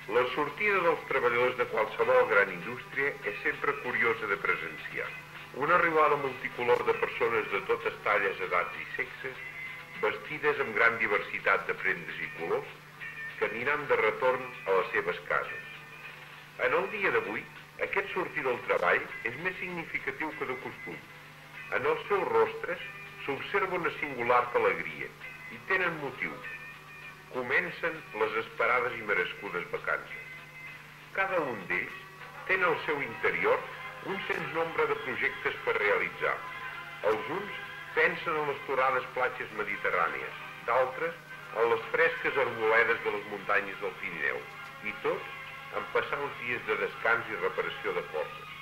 La sortida dels treballadors de qualsevol gran indústria és sempre curiosa de presenciar. Una arribada multicolor de persones de totes talles, edats i sexes, vestides amb gran diversitat de prendes i colors, caminant de retorn a les seves cases. En el dia d'avui, aquest sortir del treball és més significatiu que de costum. En els seus rostres s'observa una singular alegria i tenen motiu. Comencen les esperades i merescudes vacances. Cada un d'ells té en el seu interior un sens nombre de projectes per realitzar. Els uns pensen en les torrades platges mediterrànies, d'altres en les fresques arboledes de les muntanyes del Pirineu, i tots en passar uns dies de descans i reparació de forces.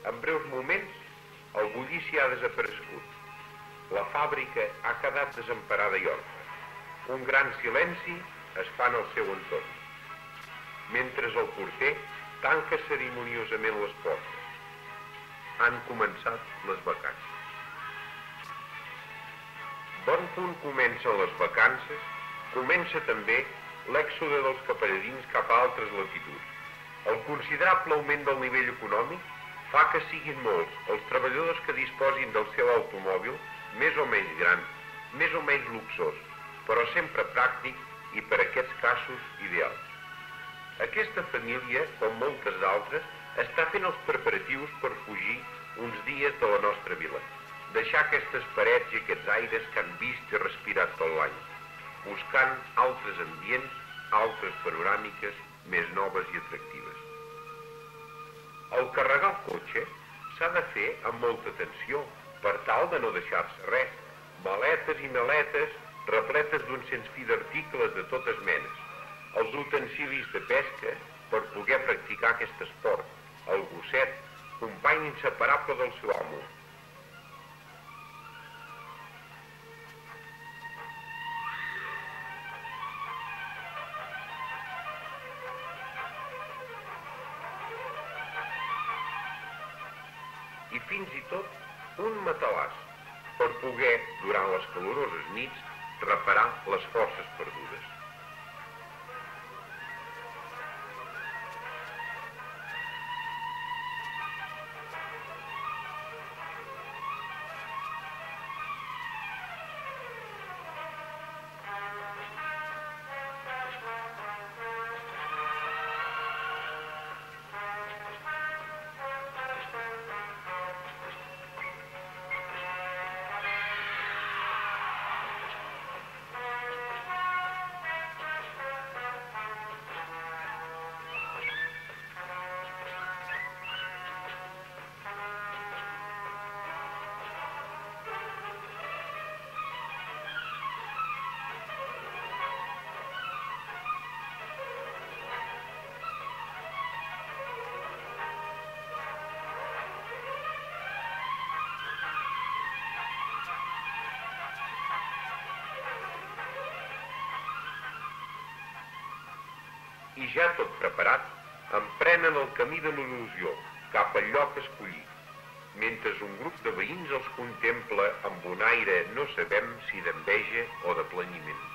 En breus moments, el bullici ha desaparegut. La fàbrica ha quedat desemparada i orfa. Un gran silenci es fa en el seu entorn, mentre el porter tanca ceremoniosament les portes. Han començat les vacances. Bon punt comencen les vacances, comença també l'èxode dels capelladins cap a altres latituds. El considerable augment del nivell econòmic fa que siguin molts els treballadors que disposin del seu automòbil, més o menys gran, més o menys luxós, però sempre pràctic i per aquests casos ideals. Aquesta família, com moltes d'altres, està fent els preparatius per fugir uns dies de la nostra vila, deixar aquestes parets i aquests aires que han vist i respirat tot l'any, buscant altres ambients, altres panoràmiques més noves i atractives. El carregar el cotxe s'ha de fer amb molta atenció per tal de no deixar-se res. Maletes i maletes repletes d'un sens fi d'articles de totes menes. Els utensilis de pesca per poder practicar aquest esport. El gosset, company inseparable del seu amo. I fins i tot un matalàs per poder, durant les caloroses nits, reparar les forces perdudes. I ja tot preparat, emprenen el camí de l'il·lusió cap al lloc escollit, mentre un grup de veïns els contempla amb un aire no sabem si d'enveja o de planyiment.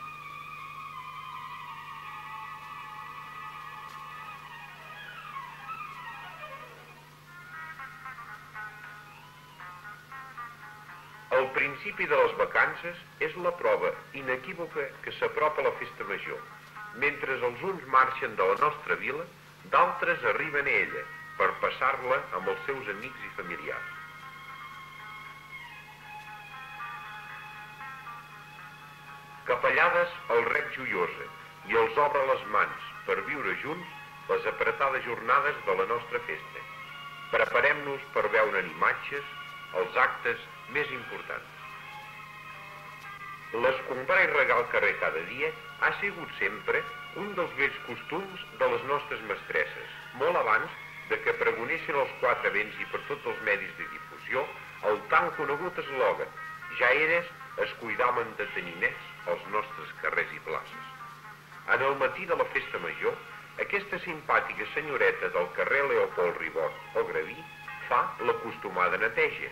El principi de les vacances és la prova inequívoca que s'apropa la festa major. Mentre els uns marxen de la nostra vila, d'altres arriben a ella per passar-la amb els seus amics i familiars. Capellades el rec joiosa i els obre les mans per viure junts les apretades jornades de la nostra festa. Preparem-nos per veure en imatges els actes més importants. L'escombrar i regar el carrer cada dia ha sigut sempre un dels vells costums de les nostres mestresses, molt abans de que pregonessin els quatre vents i per tots els medis de difusió el tan conegut eslògan: ja eres, es cuidaven de tenir nets als nostres carrers i places. En el matí de la festa major, aquesta simpàtica senyoreta del carrer Leopold Ribot o Graví fa l'acostumada neteja.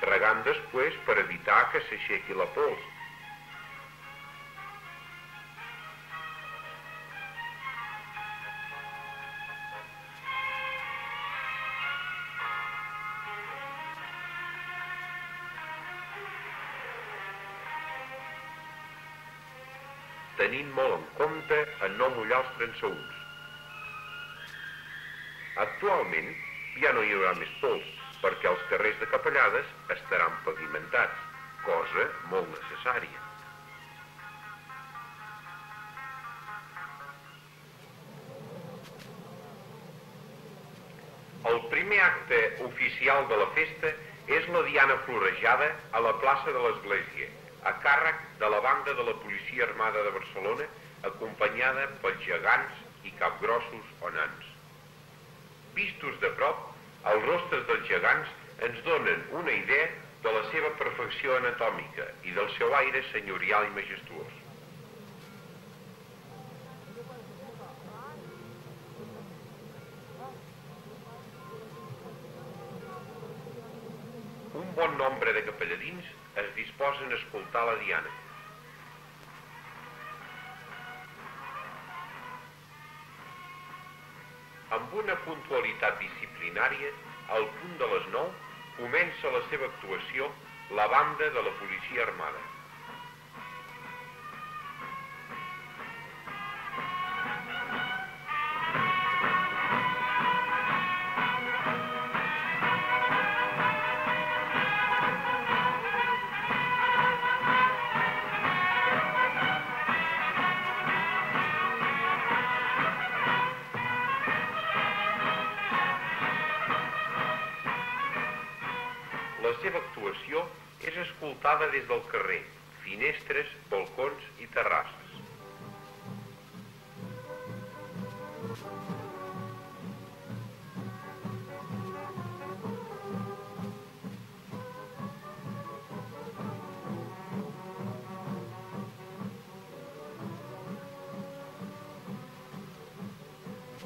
Regant després per evitar que s'aixequi la pols. Tenint molt en compte en no mullar els transeünts. Actualment ja no hi haurà més pols, perquè els carrers de Capellades estaran pavimentats, cosa molt necessària. El primer acte oficial de la festa és la diana florejada a la plaça de l'Església, a càrrec de la banda de la Policia Armada de Barcelona, acompanyada pels gegants i capgrossos o nans. Vistos de prop, els rostres dels gegants ens donen una idea de la seva perfecció anatòmica i del seu aire senyorial i majestuós. Un bon nombre de capelladins es disposen a escoltar la diana. Amb una puntualitat disciplinària, al punt de les 9, comença la seva actuació la banda de la Policia Armada. La seva actuació és escoltada des del carrer, finestres, balcons i terrasses.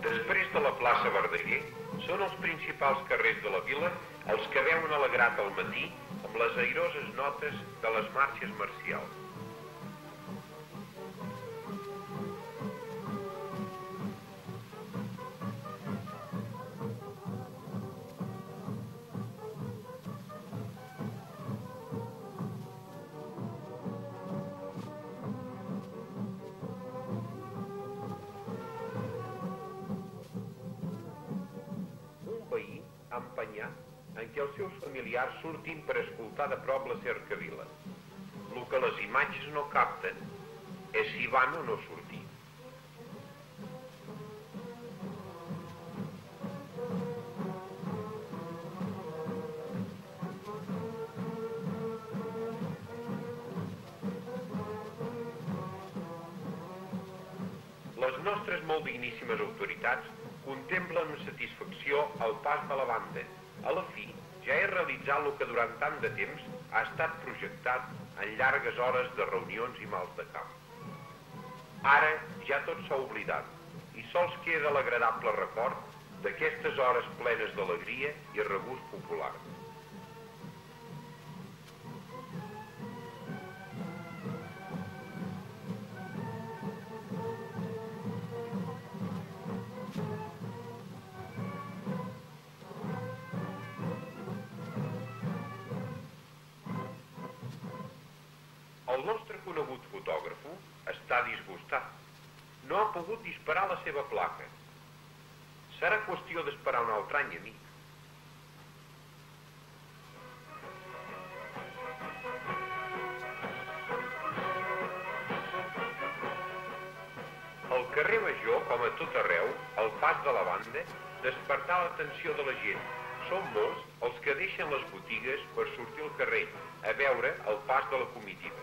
Després de la plaça Verdaguer, són els principals carrers de la vila els que veuen alegrat al matí amb les airoses notes de les marxes marcials. Empenyat en què els seus familiars surtin per escoltar de prop la cercavila. El que les imatges no capten és si van o no sortir. Les nostres molt digníssimes autoritats contemplen amb satisfacció el pas de la banda. A la fi, ja he realitzat el que durant tant de temps ha estat projectat en llargues hores de reunions i mals de cap. Ara ja tot s'ha oblidat i sols queda l'agradable record d'aquestes hores plenes d'alegria i regust popular. El nostre conegut fotògrafo està disgustat. No ha pogut disparar la seva placa. Serà qüestió d'esperar un altre any, amic. Al carrer Major, com a tot arreu, el pas de la banda despertà l'atenció de la gent, són molts els que deixen les botigues per sortir al carrer a veure el pas de la comitiva.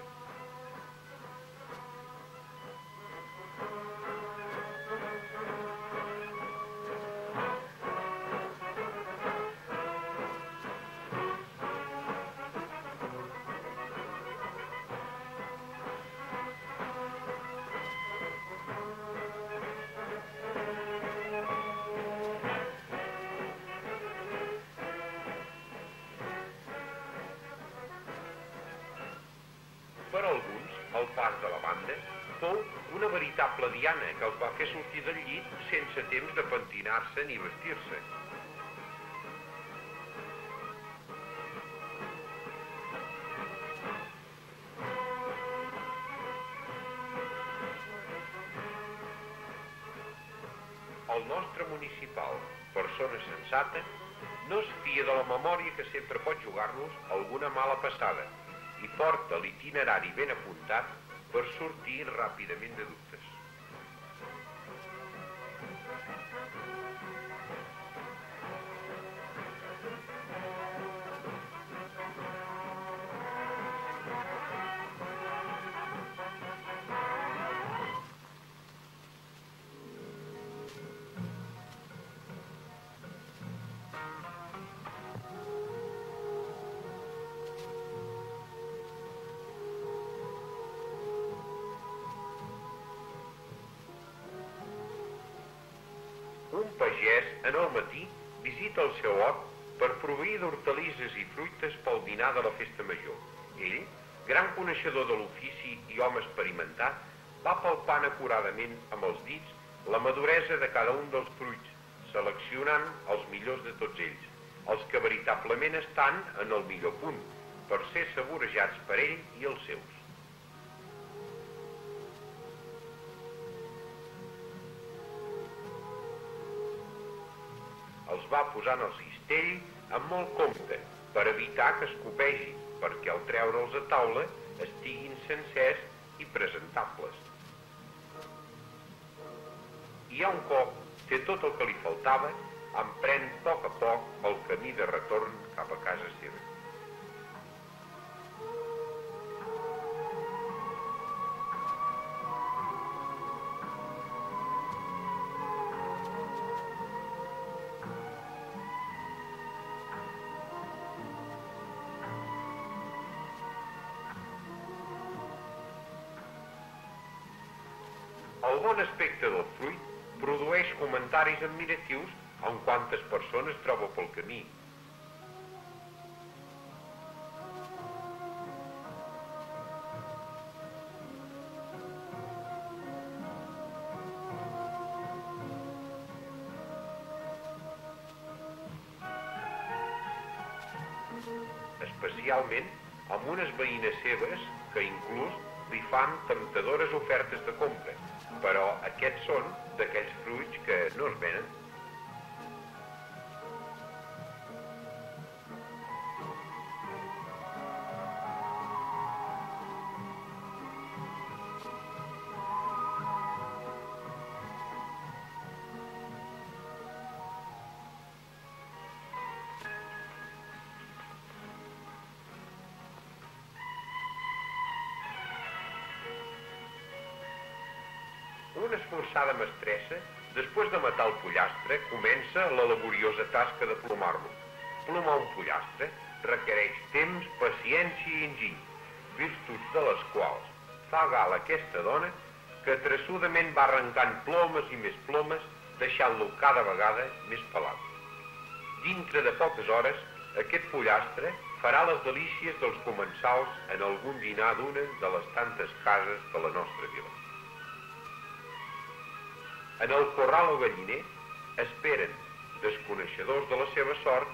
Per alguns, el pas de la banda fou una veritable diana que els va fer sortir del llit sense temps de pentinar-se ni vestir-se. El nostre municipal, persona sensata, no es fia de la memòria que sempre pot jugar-nos alguna mala passada i porta l'itinerari ben apuntat per sortir ràpidament de dubtes. Un pagès, en el matí, visita el seu hort per proveir d'hortalisses i fruites pel dinar de la festa major. Ell, gran coneixedor de l'ofici i home experimentat, va palpant acuradament amb els dits la maduresa de cada un dels fruits, seleccionant els millors de tots ells, els que veritablement estan en el millor punt, per ser saborejats per ell i els seus. Els va posar en el cistell amb molt compte, per evitar que es copegi, perquè al treure'ls a taula estiguin sencers i presentables. I un cop té tot el que li faltava, emprèn a poc el camí de retorn cap a casa seva. El bon aspecte del fruit produeix comentaris admiratius en quantes persones troba pel camí. Especialment amb unes veïnes seves que inclús li fan temptadores ofertes de compra, però aquests són d'aquells fruits que no es venen. Una esforçada mestressa, després de matar el pollastre, comença la laboriosa tasca de plomar-lo. Plomar un pollastre requereix temps, paciència i enginy, virtuts de les quals fa gala aquesta dona que traçudament va arrencant plomes i més plomes, deixant-lo cada vegada més pelat. Dintre de poques hores, aquest pollastre farà les delícies dels comensals en algun dinar d'una de les tantes cases de la nostra vila. En el corral o galliner esperen, desconeixedors de la seva sort,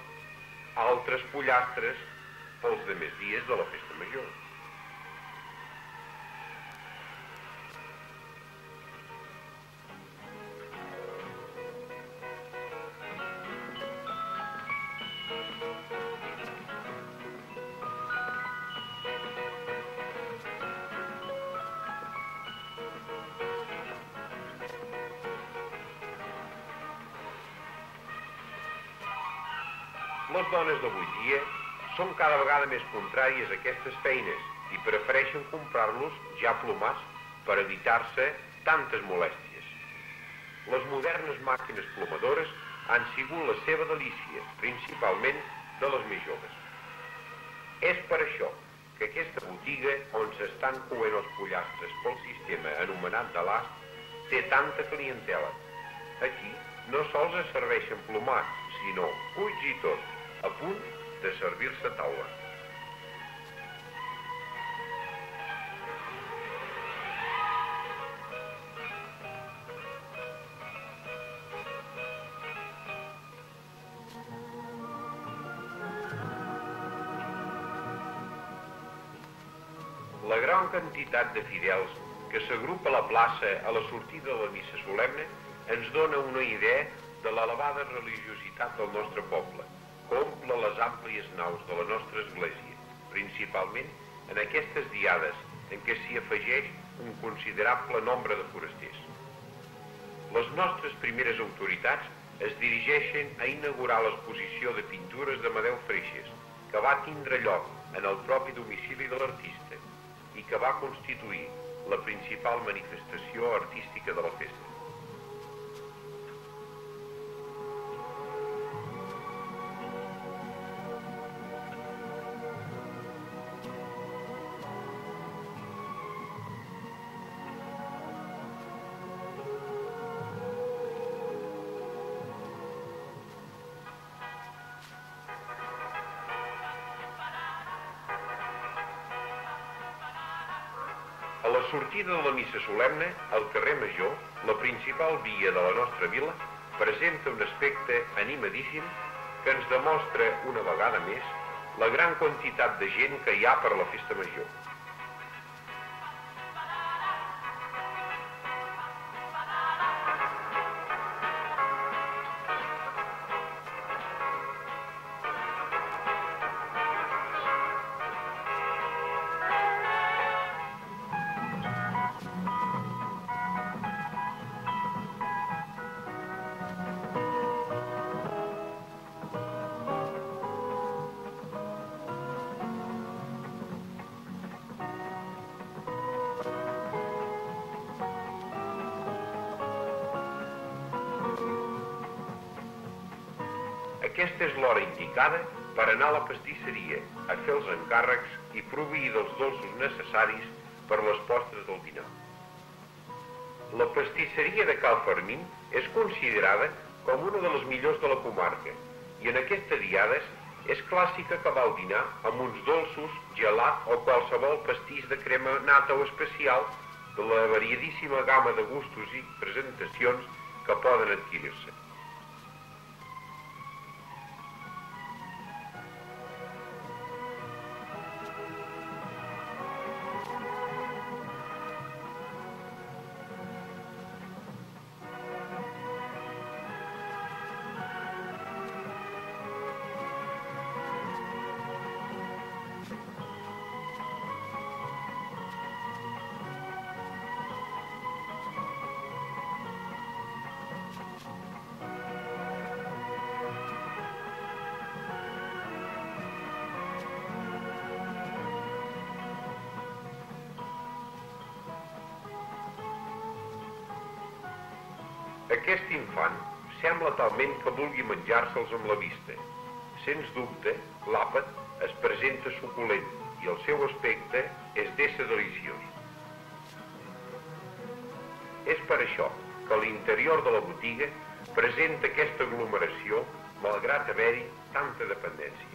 altres pollastres pels demés dies de la festa major. Les dones d'avui dia són cada vegada més contràries a aquestes feines i prefereixen comprar-los ja plomats per evitar-se tantes molèsties. Les modernes màquines plomadores han sigut la seva delícia, principalment de les més joves. És per això que aquesta botiga on s'estan coent els pollastres pel sistema anomenat de l'ast té tanta clientela. Aquí no sols es serveixen plomats, sinó cuits i tot, a punt de servir-se a taula. La gran quantitat de fidels que s'agrupa a la plaça a la sortida de la missa solemne ens dona una idea de l'elevada religiositat del nostre poble, que omple les àmplies naus de la nostra església, principalment en aquestes diades en què s'hi afegeix un considerable nombre de forasters. Les nostres primeres autoritats es dirigeixen a inaugurar l'exposició de pintures d'Amadeu Freixes, que va tindre lloc en el propi domicili de l'artista i que va constituir la principal manifestació artística de la festa. A la sortida de la missa solemne, al carrer Major, la principal via de la nostra vila, presenta un aspecte animadíssim que ens demostra una vegada més la gran quantitat de gent que hi ha per a la festa major. Aquesta és l'hora indicada per anar a la pastisseria, a fer els encàrrecs i proveir dels dolços necessaris per les postres del dinar. La pastisseria de Cal Fermín és considerada com una de les millors de la comarca i en aquestes diades és clàssic acabar el dinar amb uns dolços, gelat o qualsevol pastís de crema nata o especial de la variadíssima gamma de gustos i presentacions que poden adquirir-se. Aquest infant sembla talment que vulgui menjar-se'ls amb la vista. Sens dubte, l'àpat es presenta suculent i el seu aspecte és d'ésser deliciós. És per això que l'interior de la botiga presenta aquesta aglomeració malgrat haver-hi tanta dependència.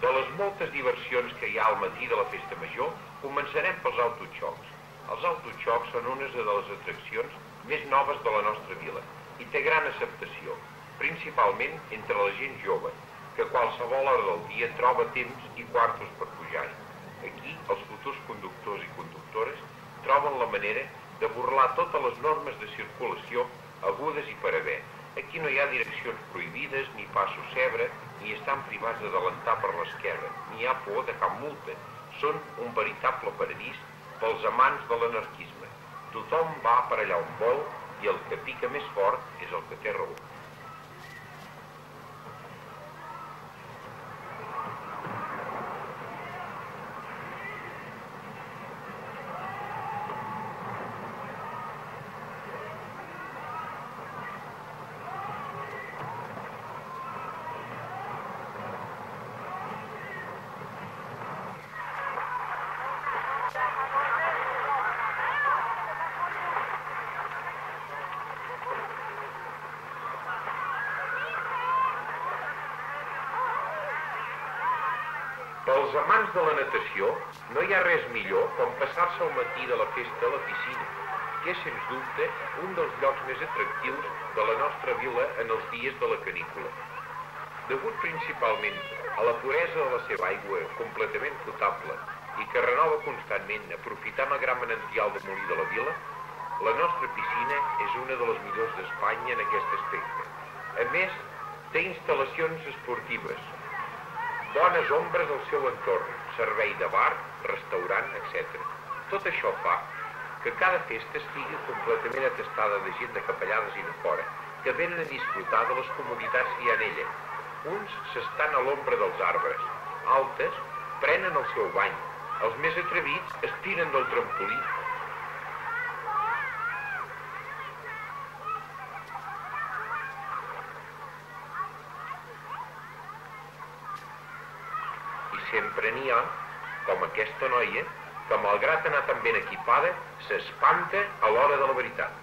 De les moltes diversions que hi ha al matí de la festa major, començarem pels autoxocs. Els autoxocs són unes de les atraccions més noves de la nostra vila i té gran acceptació, principalment entre la gent jove, que a qualsevol hora del dia troba temps i quartos per pujar-hi. Aquí, els futurs conductors i conductores troben la manera de burlar totes les normes de circulació agudes i per haver. Aquí no hi ha direccions prohibides, ni passos cebre, ni estan privats d'adelantar per l'esquerra, ni hi ha por de cap multa. Són un veritable paradís pels amants de l'anarquisme. Tothom va per allà on vol i el que pica més fort és el que té raó. Pels amants de la natació no hi ha res millor com passar-se el matí de la festa a la piscina, que és sens dubte un dels llocs més atractius de la nostra vila en els dies de la canícula. Degut principalment a la puresa de la seva aigua completament potable i que renova constantment aprofitant el gran manantial de molí de la vila, la nostra piscina és una de les millors d'Espanya en aquest aspecte. A més, té instal·lacions esportives, bones ombres al seu entorn, servei de bar, restaurant, etc. Tot això fa que cada festa estigui completament atestada de gent de capellades i de fora, que venen a disfrutar de les comoditats que hi ha en ella. Uns s'estan a l'ombra dels arbres, altres prenen el seu bany, els més atrevits es tiren del trampolí. Sempre n'hi ha, com aquesta noia, que malgrat anar tan ben equipada, s'espanta a l'hora de la veritat.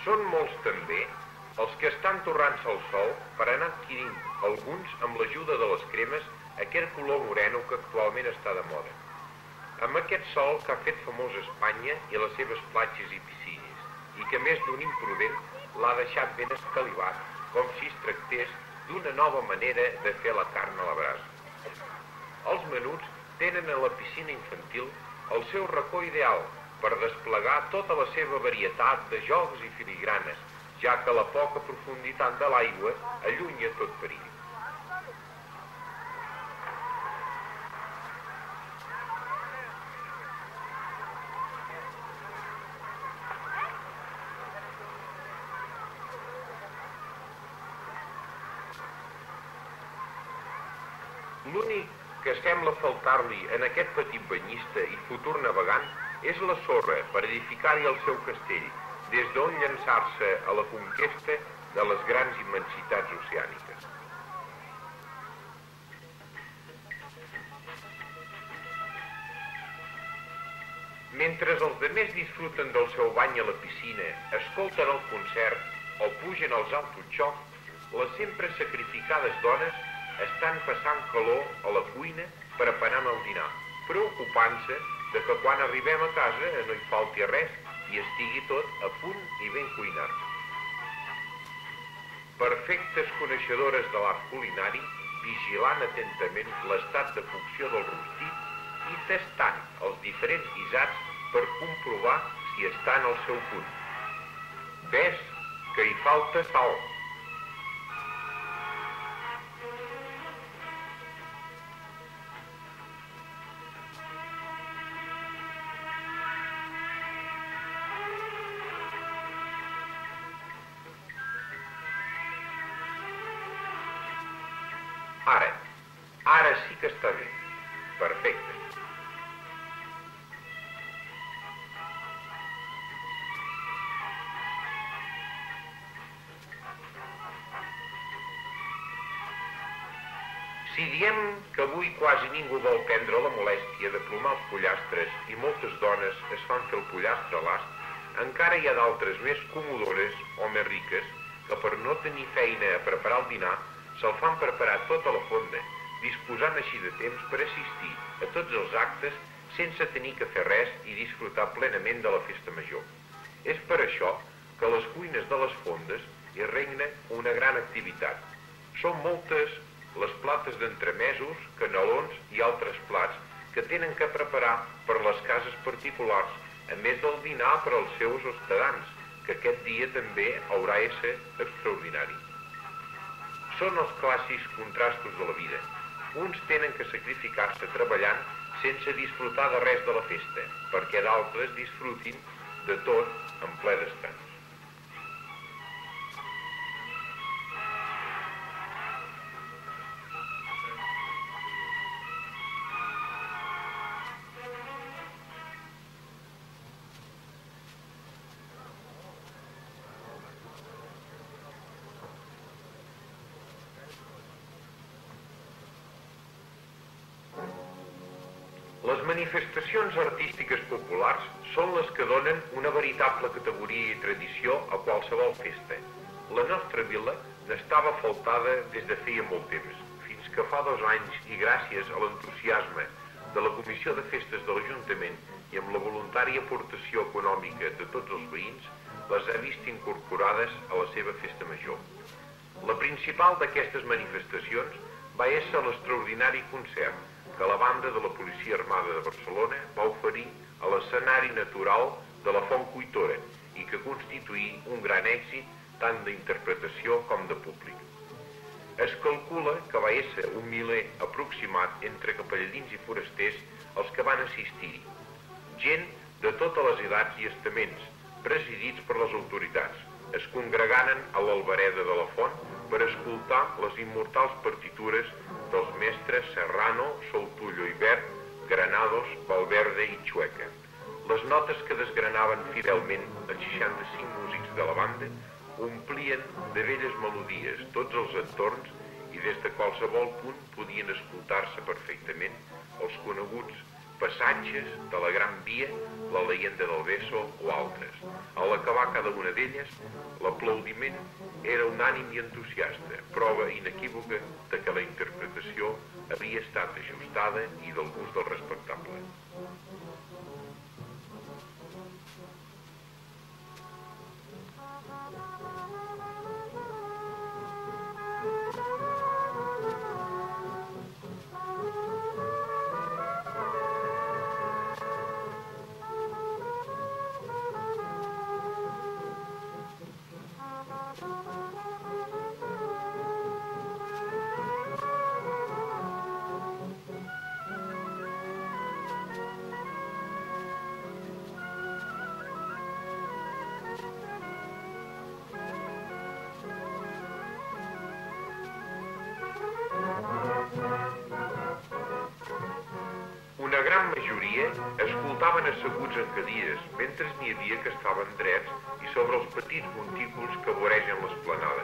Són molts també els que estan torrant-se al sol per anar adquirint, alguns amb l'ajuda de les cremes, aquest color moreno que actualment està de moda. Amb aquest sol que ha fet famós Espanya i les seves platges i piscines, i que més d'un imprudent l'ha deixat ben escalivat, com si es tractés d'una nova manera de fer la carn a la brasa. Els menuts tenen a la piscina infantil el seu racó ideal per desplegar tota la seva varietat de jocs i filigranes, ja que la poca profunditat de l'aigua allunya tot perill. L'únic que sembla faltar-li en aquest petit banyista i futur navegant és la sorra per edificar-hi el seu castell, des d'on llançar-se a la conquesta de les grans immensitats oceàniques. Mentre els demés disfruten del seu bany a la piscina, escolten el concert o pugen als autoxocs, les sempre sacrificades dones estan passant calor a la cuina preparant el dinar, preocupant-se de que quan arribem a casa no hi falti res i estigui tot a punt i ben cuinat. Perfectes coneixedores de l'art culinari, vigilant atentament l'estat de cocció del rostit i tastant els diferents guisats per comprovar si estan al seu punt. Ves que hi falta sal. Ara sí que està bé. Perfecte. Si diem que avui quasi ningú vol prendre la molèstia de plomar els pollastres i moltes dones es fan fer el pollastre a l'ast, encara hi ha d'altres més comodores o més riques que per no tenir feina a preparar el dinar se'l fan preparar tota la fonda, disposant així de temps per assistir a tots els actes sense tenir que fer res i disfrutar plenament de la festa major. És per això que a les cuines de les fondes hi regna una gran activitat. Són moltes les plates d'entremesos, canelons i altres plats que tenen que preparar per les cases particulars, a més del dinar per als seus hostedans, que aquest dia també haurà de ser extraordinari. Són els clàssics contrastos de la vida. Uns tenen que sacrificar-se treballant sense disfrutar de res de la festa, perquè d'altres disfrutin de tot en ple descans. Les manifestacions artístiques populars són les que donen una veritable categoria i tradició a qualsevol festa. La nostra vila n'estava faltada des de feia molt temps, fins que fa 2 anys i gràcies a l'entusiasme de la Comissió de Festes de l'Ajuntament i amb la voluntària aportació econòmica de tots els veïns, les ha vist incorporades a la seva festa major. La principal d'aquestes manifestacions va ésser l'extraordinari concert que la banda de la Policia Armada de Barcelona va oferir a l'escenari natural de la Font Cuitora i que constituí un gran èxit tant d'interpretació com de públic. Es calcula que va ésser un miler aproximat entre capelladins i forasters els que van assistir-hi. Gent de totes les edats i estaments, presidits per les autoritats, es congregaren a l'albereda de la Font per escoltar les immortals partitures dels mestres Serrano, Soltullo i Wert, Granados, Valverde i Chueca. Les notes que desgranaven fidelment els 65 músics de la banda omplien de velles melodies tots els entorns i des de qualsevol punt podien escoltar-se perfectament els coneguts passatges de la Gran Via, la Leyenda del Beso o altres. A l'acabar cada una d'elles, l'aplaudiment era unànim i entusiasta, prova inequívoca de que la interpretació havia estat ajustada i del gust del respectable. Una gran majoria escoltaven asseguts en cadires, mentre n'hi havia que estaven drets i sobre els petits montículs que voregen l'esplanada.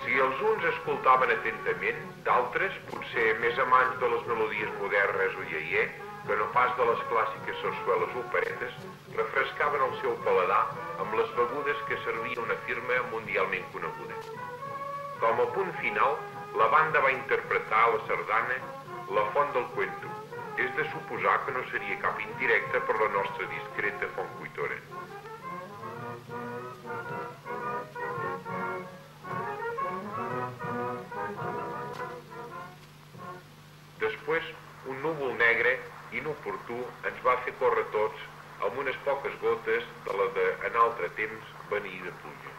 Si els uns escoltaven atentament, d'altres, potser més amants de les melodies modernes o iaier, que no pas de les clàssiques sarsueles o operetes, refrescaven el seu paladar amb les begudes que servia una firma mundialment coneguda. Com a punt final, la banda va interpretar la sardana La Font del Cuento. És de suposar que no seria cap indirecta per la nostra discreta Font Cuitora. Després, un núvol negre inoportú ens va fer córrer tots amb unes poques gotes de la de, en altre temps, venir de pluja.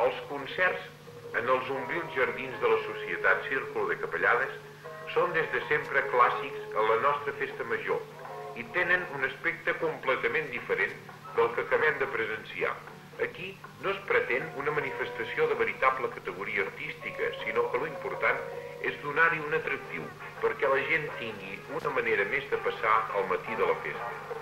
Els concerts en els ombrils jardins de la Societat Círculo de Capellades són des de sempre clàssics a la nostra festa major i tenen un aspecte completament diferent del que acabem de presenciar. Aquí no es pretén una manifestació de veritable categoria artística, sinó que l'important és donar-hi un atractiu perquè la gent tingui una manera més de passar el matí de la festa.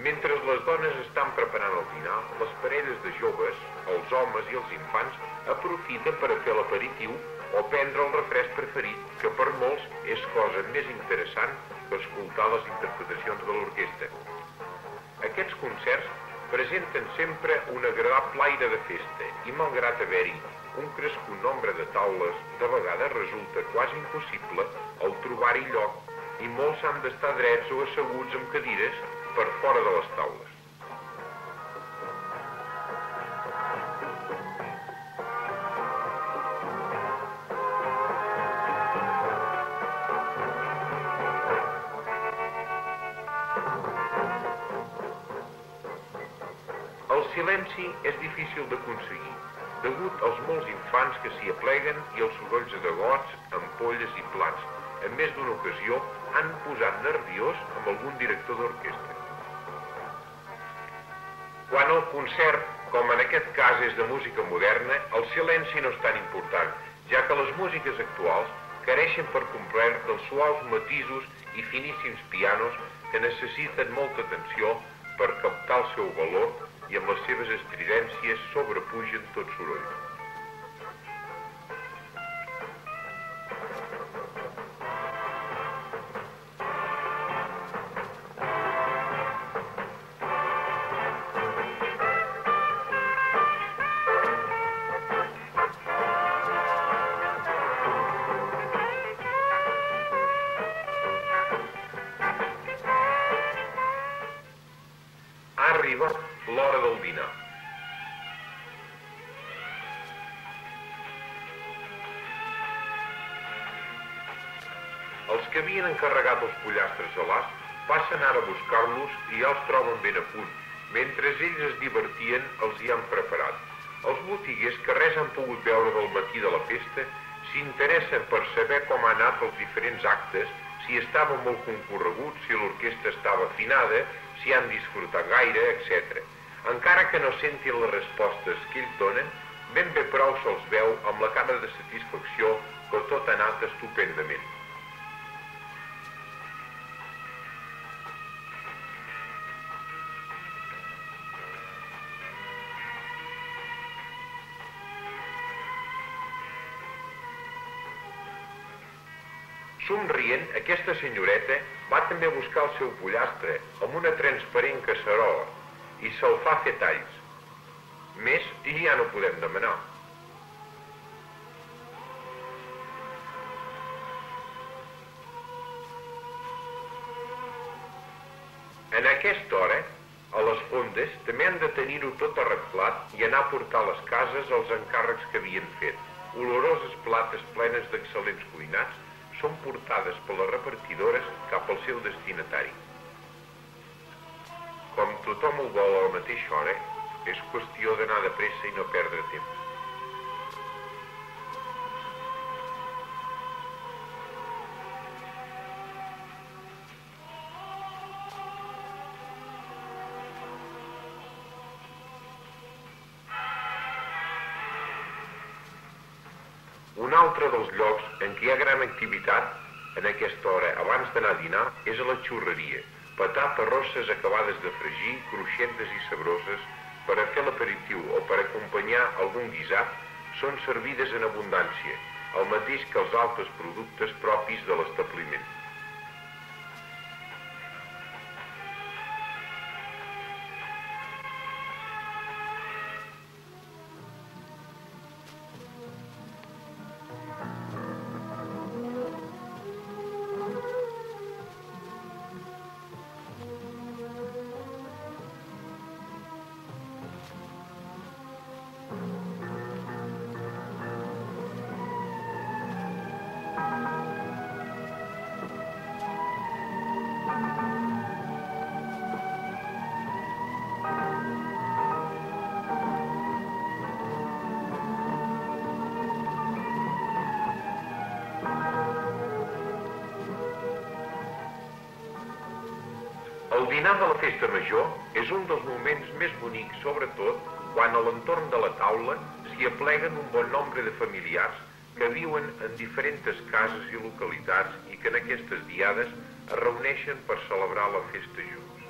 Mentre les dones estan preparant el dinar, les parelles de joves, els homes i els infants aprofiten per a fer l'aperitiu o prendre el refresc preferit, que per molts és cosa més interessant que escoltar les interpretacions de l'orquestra. Aquests concerts presenten sempre un agradable aire de festa i, malgrat haver-hi un crescut nombre de taules, de vegades resulta quasi impossible el trobar-hi lloc i molts han d'estar drets o asseguts amb cadires per fora de les taules. El silenci és difícil d'aconseguir, degut als molts infants que s'hi apleguen i els sorolls de gots, ampolles i plats. En més d'una ocasió han posat nerviós amb algun director d'orquestra. Quan el concert, com en aquest cas és de música moderna, el silenci no és tan important, ja que les músiques actuals careixen per complet dels suaus matisos i finíssims pianos que necessiten molta atenció per captar el seu valor i amb les seves estridències sobrepugen tot soroll. Arriba l'hora del dinar. Els que havien encarregat els pollastres gelats passen ara a buscar-los i ja els troben ben a punt. Mentre ells es divertien, els hi han preparat. Els botiguers que res han pogut veure del matí de la festa s'interessen per saber com han anat els diferents actes, si estava molt concorregut, si l'orquestra estava afinada, si han disfrutat gaire, etc. Encara que no sentin les respostes que ells donen, ben bé prou se'ls veu amb la cara de satisfacció que tot ha anat estupendament. Somrient, aquesta senyoreta va també a buscar el seu pollastre amb una transparent casserola i se'l fa fer talls. Més i ja no podem demanar. En aquesta hora, a les fondes, també han de tenir-ho tot arreglat i anar a portar a les cases els encàrrecs que havien fet. Oloroses plates plenes d'excel·lents cuinats són portades per les repartidores cap al seu destinatari. Com tothom ho vol a la mateixa hora, és qüestió d'anar de pressa i no perdre temps. Un altre dels llocs en què hi ha gran activitat en aquesta hora abans d'anar a dinar és a la xurreria. Patates rosses acabades de fregir, cruixentes i sabroses, per a fer l'aperitiu o per acompanyar algun guisat, són servides en abundància, el mateix que els altres productes propis de l'establiment. El dinar de la festa major és un dels moments més bonics, sobretot quan a l'entorn de la taula s'hi apleguen un bon nombre de familiars que viuen en diferents cases i localitats i que en aquestes diades es reuneixen per celebrar la festa junts.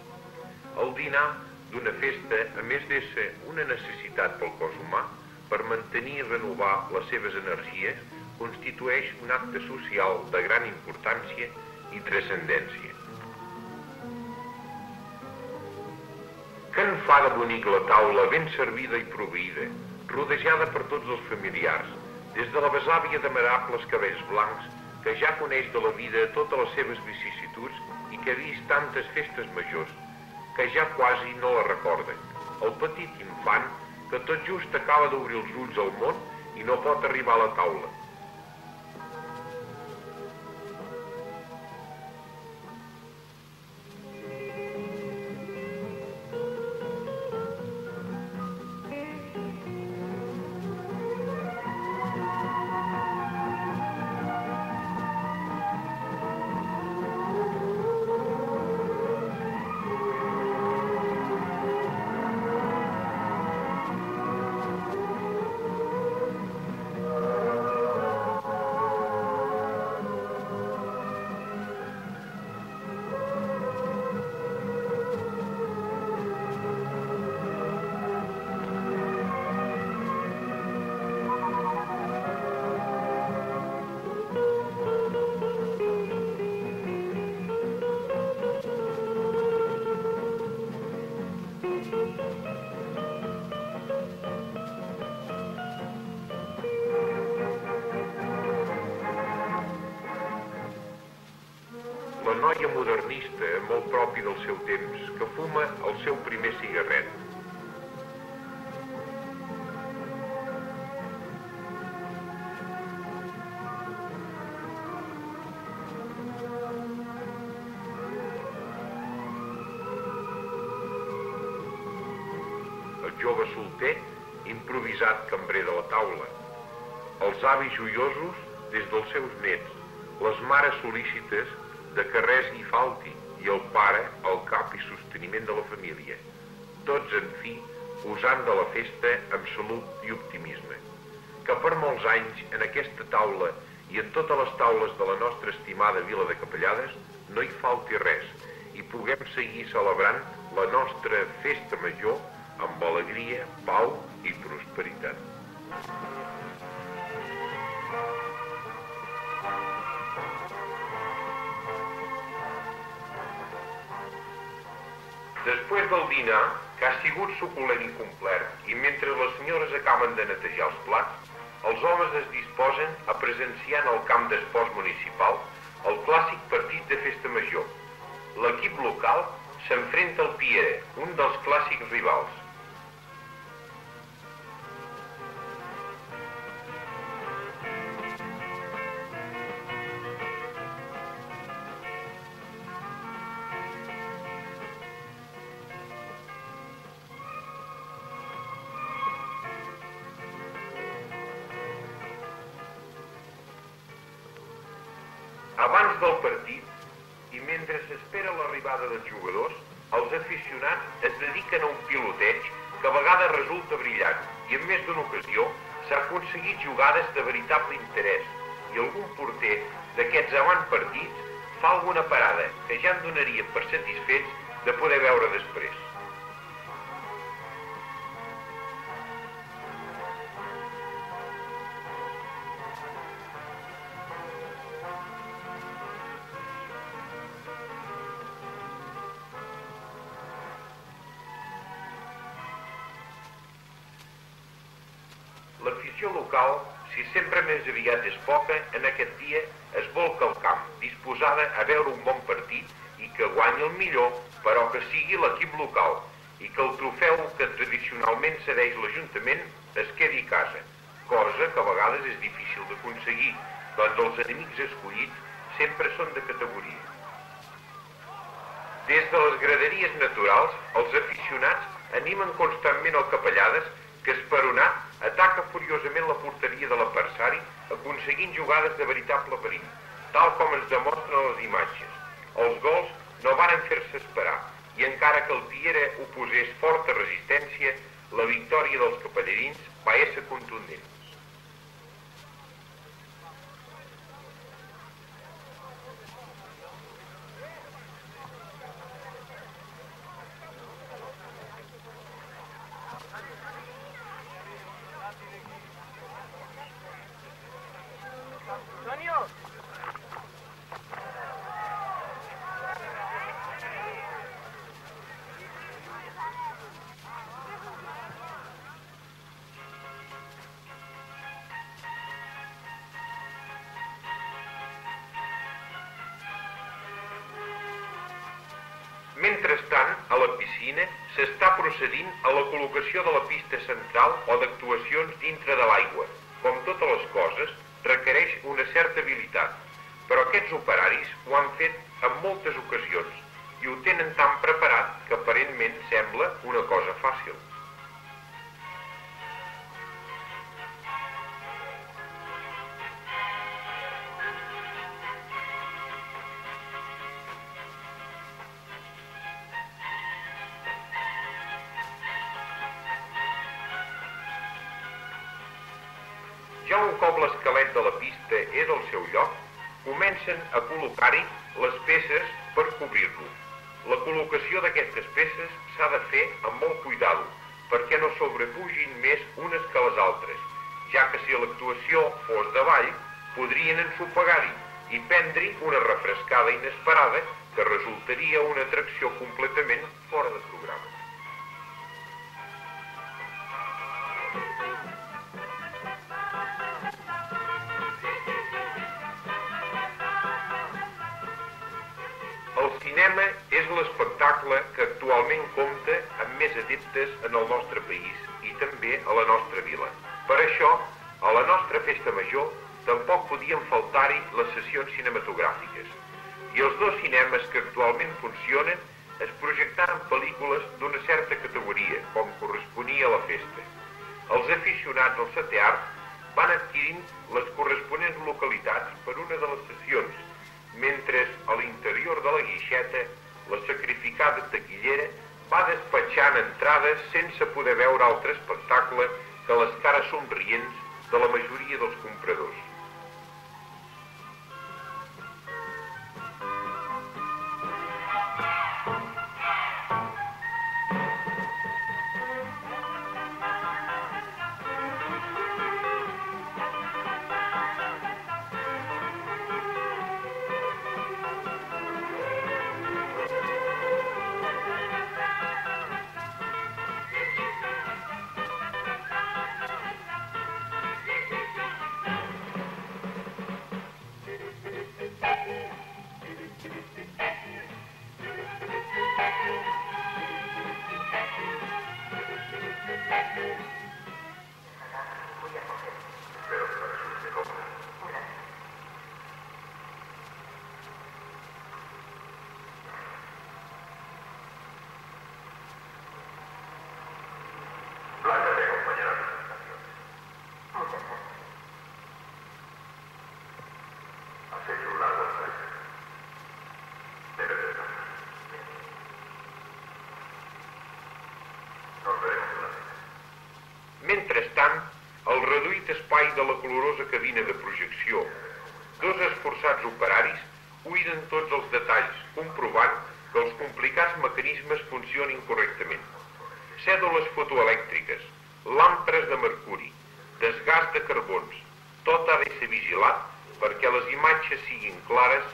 El dinar d'una festa, a més d'ésser una necessitat pel cos humà, per mantenir i renovar les seves energies, constitueix un acte social de gran importància i transcendència. Que en fa de bonic la taula ben servida i proveïda, rodejada per tots els familiars, des de la besàvia de merables cabells blancs, que ja coneix de la vida totes les seves vicissituds i que ha vist tantes festes majors, que ja quasi no la recorden. El petit infant, que tot just acaba d'obrir els ulls al món i no pot arribar a la taula. La noia modernista, molt propi del seu temps, que fuma el seu primer cigarret. El jove solter, improvisat cambrer de la taula. Els avis joiosos des dels seus nets, les mares sol·lícites de que res hi falti, i el pare al cap i sosteniment de la família. Tots, en fi, usant de la festa amb salut i optimisme. Que per molts anys en aquesta taula i en totes les taules de la nostra estimada vila de Capellades no hi falti res i puguem seguir celebrant la nostra festa major amb alegria, pau i prosperitat. Després del dinar, que ha sigut suculent i complet, i mentre les senyores acaben de netejar els plats, els homes es disposen a presenciar en el camp d'esports municipal el clàssic partit de festa major. L'equip local s'enfrenta al Piera, un dels clàssics rivals. Abans del partit, i mentre s'espera l'arribada dels jugadors, els aficionats es dediquen a un piloteig que a vegades resulta brillant i en més d'una ocasió s'ha aconseguit jugades de veritable interès i algun porter d'aquests avantpartits fa alguna parada que ja en donaria per satisfets de poder veure després. L'afició local, si sempre més aviat és poca, en aquest dia es volca al camp, disposada a veure un bon partit i que guanyi el millor, però que sigui l'equip local i que el trofeu que tradicionalment cedeix l'Ajuntament es quedi a casa, cosa que a vegades és difícil d'aconseguir, doncs els enemics escollits sempre són de categoria. Des de les graderies naturals, els aficionats animen constantment el Capellades, que esperonat ataca furiosament la porteria de l'adversari, aconseguint jugades de veritable perill, tal com ens demostren les imatges. Els gols no varen fer-se esperar, i encara que el Piera oposés forta resistència, la victòria dels capellerins va ésser contundent. Mentrestant, a la piscina s'està procedint a la col·locació de la pista central o d'actuacions dintre de l'aigua. Com totes les coses, requereix una certa habilitat, però aquests operaris ho han fet en moltes ocasions i ho tenen tan preparat que aparentment sembla una cosa fàcil. Ja un cop l'esquelet de la pista és al seu lloc, comencen a col·locar-hi les peces per cobrir-lo. La col·locació d'aquestes peces s'ha de fer amb molt cuidado, perquè no sobrepugin més unes que les altres, ja que si l'actuació fos davall, podrien ensopegar-hi i prendre-hi una refrescada inesperada que resultaria una atracció completament fora de programa. El cinema és l'espectacle que actualment compta amb més adeptes en el nostre país i també a la nostra vila. Per això, a la nostra festa major tampoc podien faltar-hi les sessions cinematogràfiques. I els dos cinemes que actualment funcionen es projectaran pel·lícules d'una certa categoria, com corresponia a la festa. Els aficionats al teatre van adquirint les corresponents localitats per una de les sessions, mentre a l'interior de la guixeta la sacrificada taquillera va despatxant entrades sense poder veure altre espectacle que les cares somrients de la majoria dels compradors. Mentrestant, al reduït espai de la calorosa cabina de projecció, dos esforçats operaris cuiden tots els detalls, comprovant que els complicats mecanismes funcionin correctament. Cèdules fotoelèctriques, làmperes de mercuri, desgast de carbons, tot ha de ser vigilat perquè les imatges siguin clares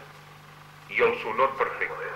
i el sonor perfecte.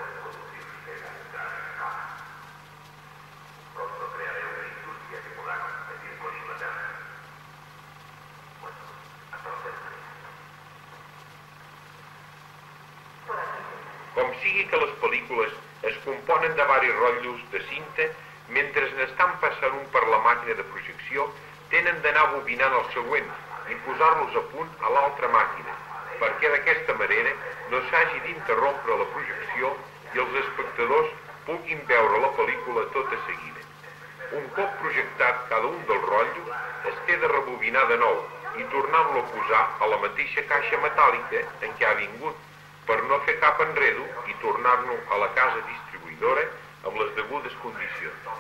Com sigui que les pel·lícules es componen de varis rotllos de cinta, mentre n'estan passant un per la màquina de projecció, tenen d'anar bobinant el següent i posar-los a punt a l'altra màquina, perquè d'aquesta manera no s'hagi d'interrompre la projecció i els espectadors puguin veure la pel·lícula tota seguida. Un cop projectat cada un dels rotllos, es té de rebobinar de nou i tornar-lo a posar a la mateixa caixa metàl·lica en què ha vingut, per no fer cap enredo i tornar-lo a la casa distribuïdora amb les degudes condicions.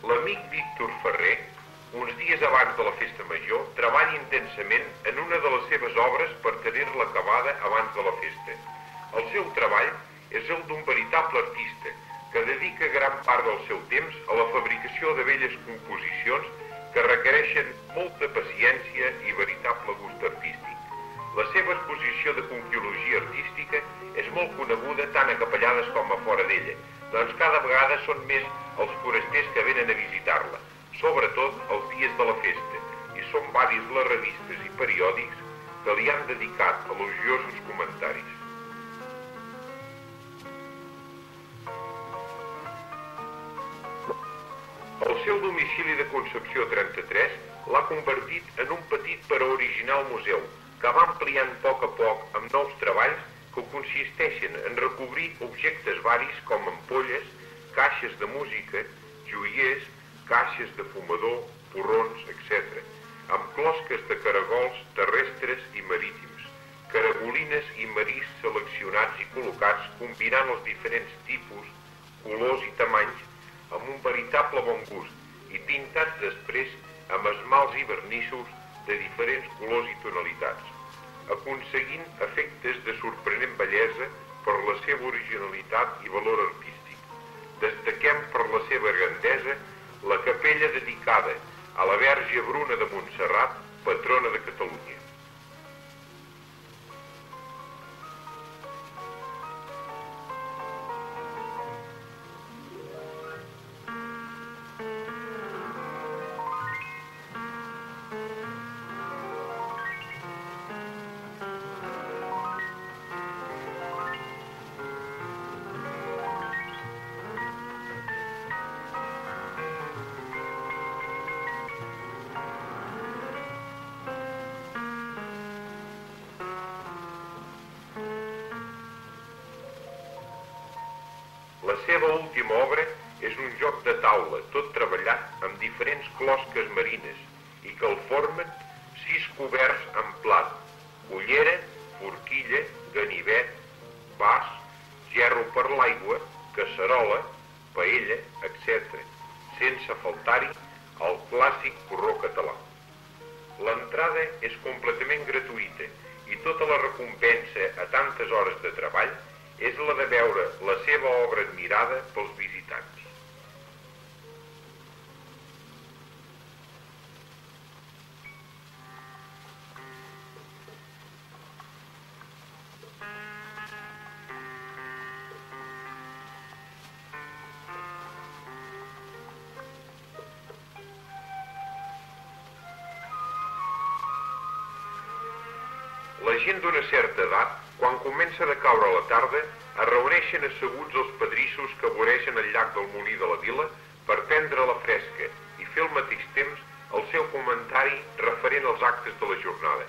L'amic Víctor Ferrer, uns dies abans de la festa major, treballa intensament en una de les seves obres per tenir-la acabada abans de la festa. El seu treball és el d'un veritable artista que dedica gran part del seu temps a la fabricació de belles composicions que requereixen molta paciència i veritable gust artístic. La seva exposició de conquiologia artística és molt coneguda tant a capellades com a fora d'ella, doncs cada vegada són més els forasters que venen a visitar-la, sobretot els dies de la festa, i són varis les revistes i periòdics que li han dedicat elogiosos comentaris. El seu domicili de Concepció 33 l'ha convertit en un petit però original museu, que va ampliant a poc amb nous treballs que consisteixen en recobrir objectes varis com ampolles, caixes de música, joiers, caixes de fumador, porrons, etc., amb closques de caragols terrestres i marítims, caragolines i marís seleccionats i col·locats combinant els diferents tipus, colors i tamanys amb un veritable bon gust i pintats després amb esmalts i vernissos de diferents colors i tonalitats, aconseguint efectes de sorprenent bellesa per la seva originalitat i valor artístic. Destaquem per la seva grandesa la capella dedicada a la Verge Bruna de Montserrat, patrona de Catalunya. La seva última obra és un joc de taula, tot treballat amb diferents closques marines i que el formen 6 coberts en plat, cullera, forquilla, ganivet, vas, gerro per l'aigua, casserola, paella, etc., sense faltar-hi el clàssic porró català. L'entrada és completament gratuïta i tota la recompensa a tantes hores de treball és la de veure la seva obra admirada pels visitants. La gent d'una certa edat, quan comença a caure la tarda, es reuneixen asseguts els pedrissos que voregen el llac del Molí de la Vila per prendre la fresca i fer al mateix temps el seu comentari referent als actes de la jornada.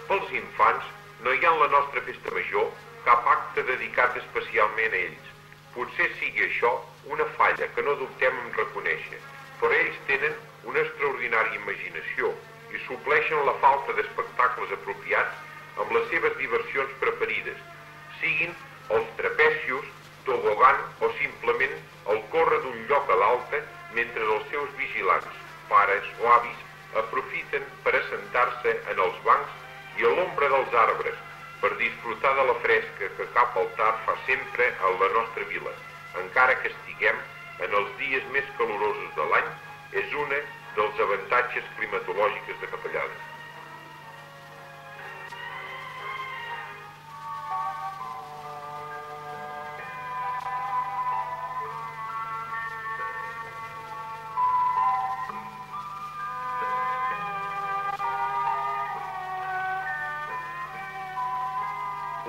Pels infants, no hi ha en la nostra festa major cap acte dedicat especialment a ells. Potser sigui això una falla que no dubtem en reconèixer, però ells tenen una extraordinària imaginació i supleixen la falta d'espectacles apropiats amb les seves diversions preferides, siguin els trapecios, tobogan o simplement el córrer d'un lloc a l'altre mentre els seus vigilants, pares o avis, aprofiten per assentar-se en els bancs i a l'ombra dels arbres per disfrutar de la fresca que cap altar fa sempre a la nostra vila, encara que estiguem en els dies més calorosos de l'any, és una dels avantatges climatològics de Capellades.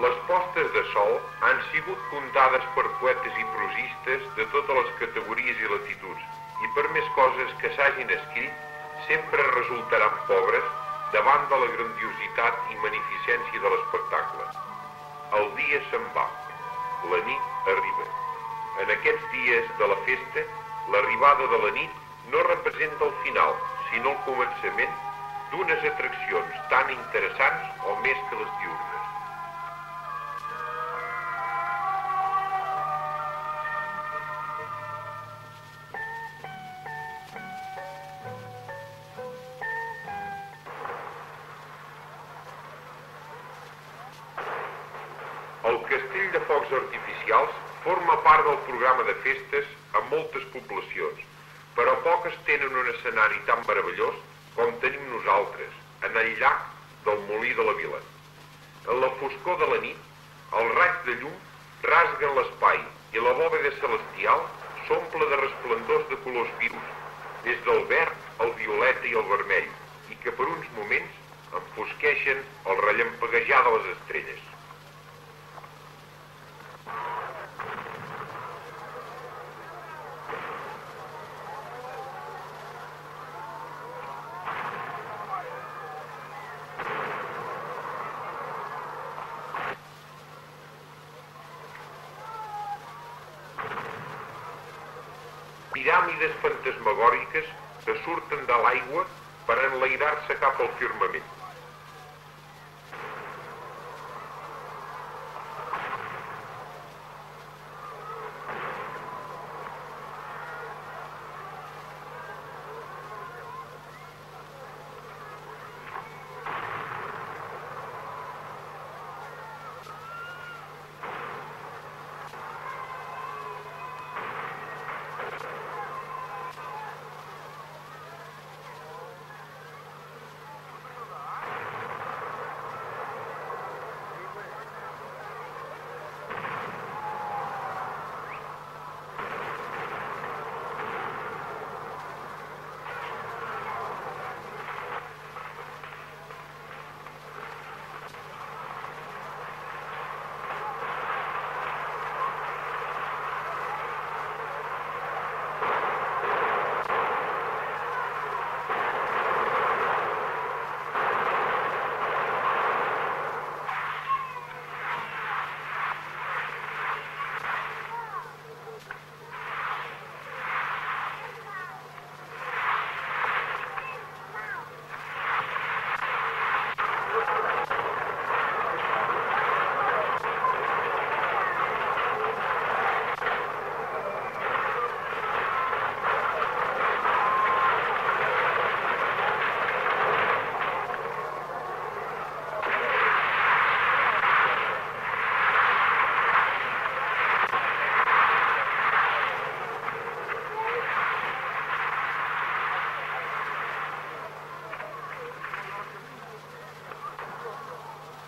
Les postes de sol han sigut contades per poetes i prosistes de totes les categories i latituds, i per més coses que s'hagin escrit, sempre resultaran pobres davant de la grandiositat i magnificència de l'espectacle. El dia se'n va, la nit arriba. En aquests dies de la festa, l'arribada de la nit no representa el final, sinó el començament d'unes atraccions tan interessants o més que les diurnes. El castell de focs artificials forma part del programa de festes a moltes poblacions, però poques tenen un escenari tan meravellós com tenim nosaltres, en el llac del Molí de la Vila. En la foscor de la nit, els raigs de llum rasguen l'espai i la bòveda celestial s'omple de resplendors de colors vius, des del verd, el violeta i el vermell, i que per uns moments enfosqueixen el rellampeguejar de les estrelles. Piràmides fantasmagòriques que surten de l'aigua per enlairar-se cap al firmament.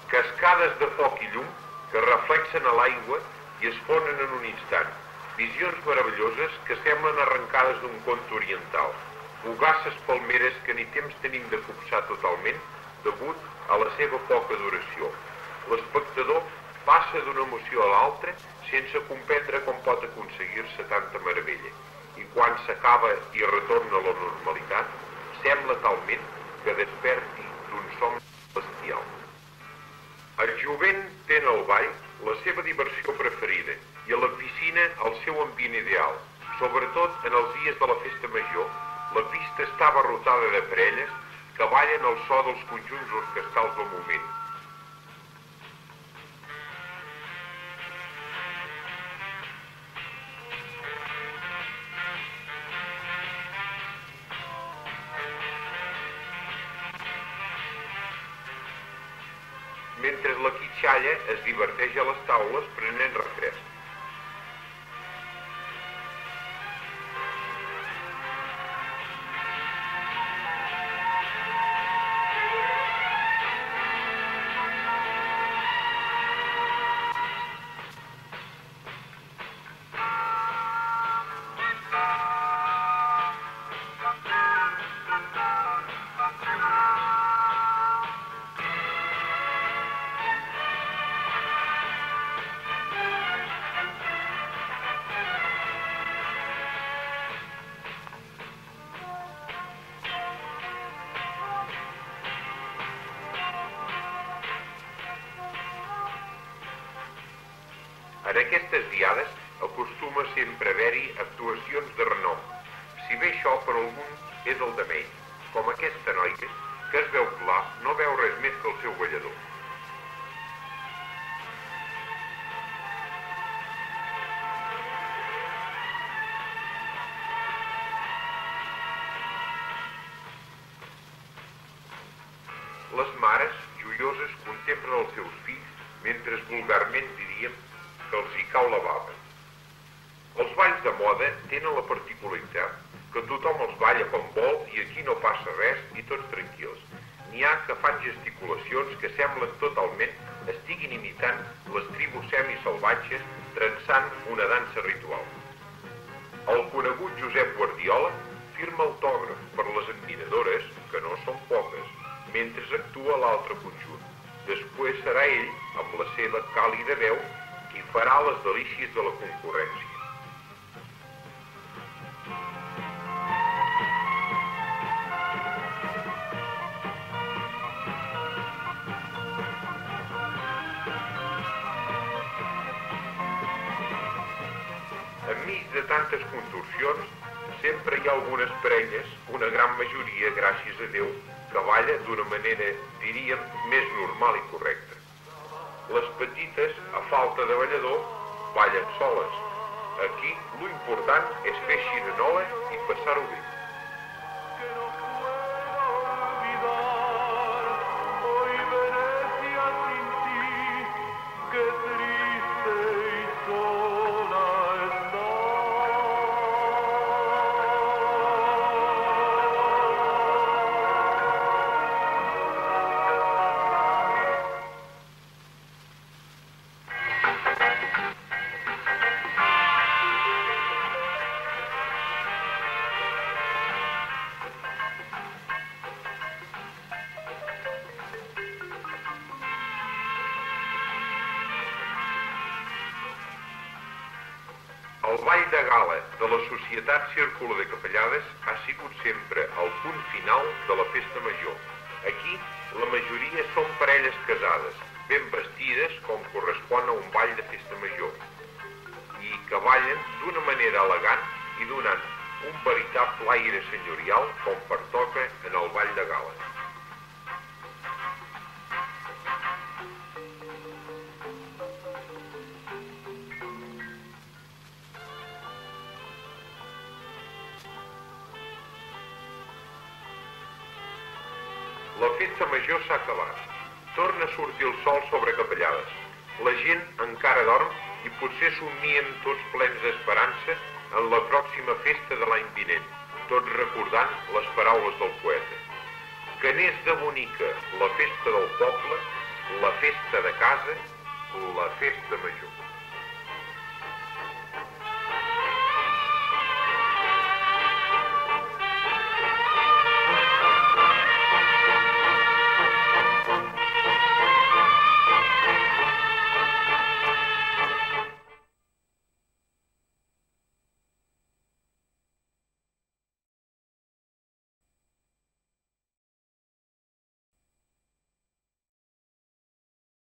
Cascades de foc i llum que reflexen a l'aigua i es fonen en un instant. Visions meravelloses que semblen arrencades d'un conte oriental. Fugaces palmeres que ni temps tenim de copsar totalment degut a la seva poca duració. L'espectador passa d'una emoció a l'altra sense comprendre com pot aconseguir-se tanta meravella. I quan s'acaba i retorna a la normalitat, sembla talment que desperti d'un somni bestial. El jovent té en el ball la seva diversió preferida i a la piscina el seu ambient ideal. Sobretot en els dies de la festa major, la pista està abarrotada de parelles que ballen al so dels conjunts orquestrals del moment. Mentre la quitxalla es diverteix a les taules prenent refresc. En aquestes diades acostuma sempre a haver-hi actuacions de renom. Si bé això per algun és el de menys, com aquesta noia, que es veu clar, no veu res més que el seu ballador. Les mares, joioses, contemplen els seus fills, mentre vulgarment diríem que els hi cau la bava. Els balls de moda tenen la particularitat que tothom els balla com vol i aquí no passa res i tots tranquils. N'hi ha que fan gesticulacions que semblen totalment estiguin imitant les tribus semisalvatges trençant una dansa ritual. El conegut Josep Guardiola firma autògraf per les admiradores, que no són poques, mentre actua l'altre conjunt. Després serà ell, amb la seva càlida veu, qui farà les delícies de la concurrència. Enmig de tantes contorsions, sempre hi ha algunes parelles, una gran majoria, gràcies a Déu, que balla d'una manera, diríem, més normal i correcta. Les petites, a falta de ballador, ballen soles. Aquí, lo important és fer xirinola i passar-ho bé. El ball de gala de la Societat Círculo de Capellades ha sigut sempre el punt final de la festa major. Aquí, la majoria són parelles casades, ben vestides com correspon a un ball de festa major, i que ballen d'una manera elegant i donant un veritable aire senyorial com pertoca en el ball de gala. La festa major s'ha acabat. Torna a sortir el sol sobre Capellades. La gent encara dorm i potser somnien tots plens d'esperança en la pròxima festa de l'any vinent, tot recordant les paraules del poeta. Que n'és de bonica la festa del poble, la festa de casa, la festa major.